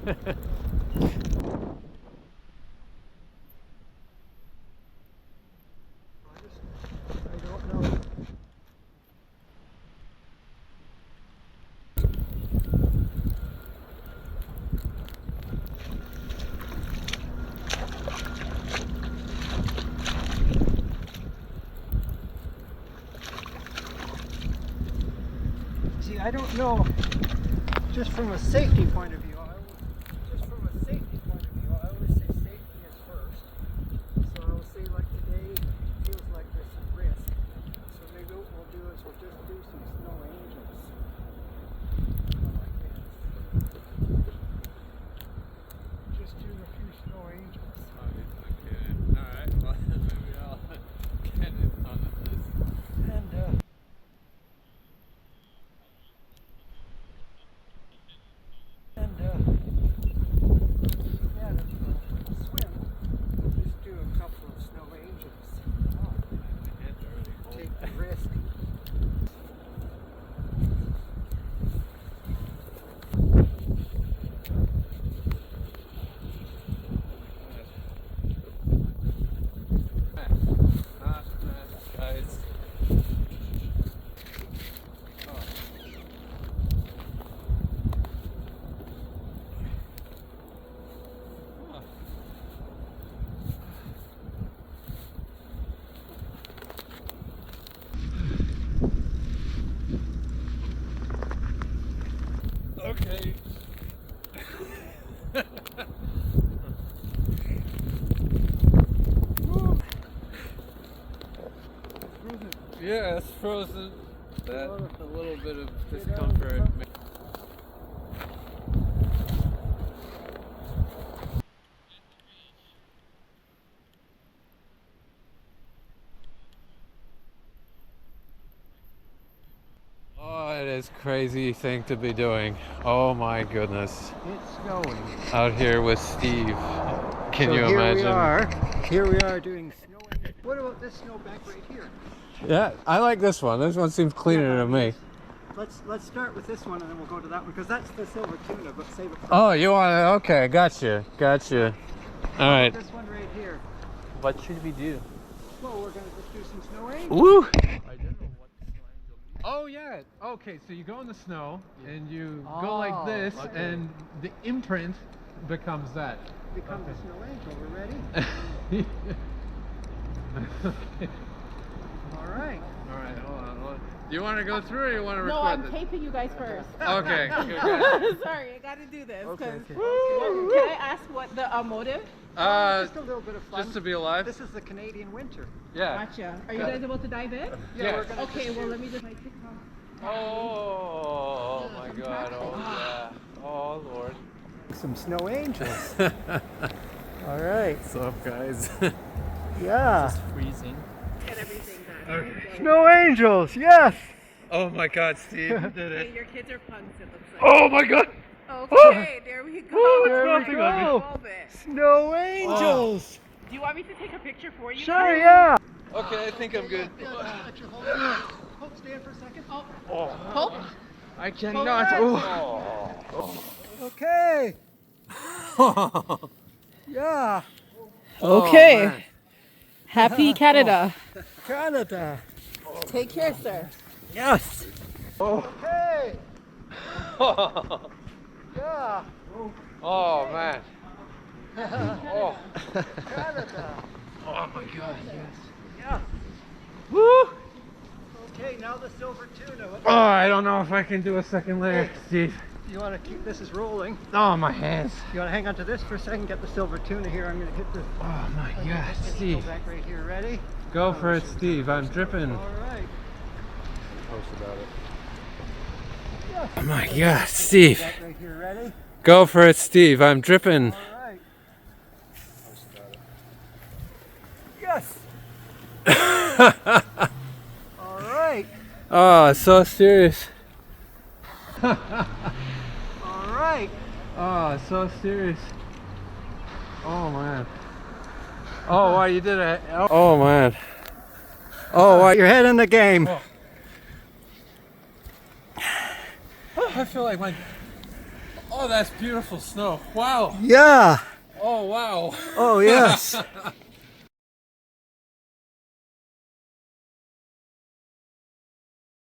don't know. See, I don't know, just from a safety point of view, I always say safety is first. So I will say, like today, it feels like there's some risk. So maybe what we'll do is we'll just do some snow angels. Like this. Just do a few snow angels. Okay. Alright, well maybe I'll get it on the list. And yeah, to swim, just do a couple of snow angels. My hands are already cold. Take the risk. Not bad, guys. Okay. Yeah, it's frozen. That a little bit of discomfort. Oh, it is crazy thing to be doing. Oh my goodness. It's snowing. Out here with Steve. Can you here imagine? Here we are doing snow. What about this snowbank right here? Yeah, I like this one. This one seems cleaner to me. Let's start with this one and then we'll go to that one because that's the silver tuna, but save it for Oh, you want it? Okay, gotcha. Gotcha. All right. this one right here. What should we do? Well, we're gonna just do some snow angels. Woo! Oh yeah. Okay, so you go in the snow and you go like this, and the imprint becomes that. Become the snow angel. We're ready? Okay. All right. All right. Hold on. Do you want to go through, or you want to record No, I'm this? taping you guys first. Okay. Good. Sorry, I gotta do this. Okay, 'Cause- okay. Can I ask what the motive? Just a little bit of fun. Just to be alive. This is the Canadian winter. Yeah. Gotcha. Are you guys about to dive in? Yeah. We're gonna Okay, just well do- let me just like pick up. Oh my God. Oh yeah. Oh Lord. some snow angels. All right. What's up, guys? Yeah. Freezing. Get everything done. Okay. Snow angels. Yes. Oh my God, Steve, you did Hey, it. your kids are punks, it looks like. Oh my God. Okay, there we go. There we Nice. go. Love it. Snow angels. Do you want me to take a picture for you? Sure. guys? Yeah. Okay, I think I'm good. Hold, stand for a second. Hope? I cannot. Oh. Okay. Yeah. Okay. man. Happy Canada. Canada. Take care, sir. Yes. Oh. Okay. Yeah. Oh man. Oh. Canada. Oh my God. Yeah. Woo. Okay, now the silver tuna. Oh, I don't know if I can do a second layer, Steve. You want to keep this is rolling. Oh, my hands. You want to hang on to this for a second, get the silver tuna here. I'm going to hit the Oh my God, hit the Steve. back right here. Ready? Go for it, Steve. I'm dripping. All right. Post about it. Yes. Oh my God, Steve. Back right here. Ready? Go for it, Steve. I'm dripping. All right. Yes. All right. Oh, so serious. All right. Oh, so serious. Oh man. Oh wow, you did it. Oh man. Oh, wow, your head in the game. I feel like my Oh, that's beautiful snow. Wow. Yeah. Oh, wow. Oh, yes.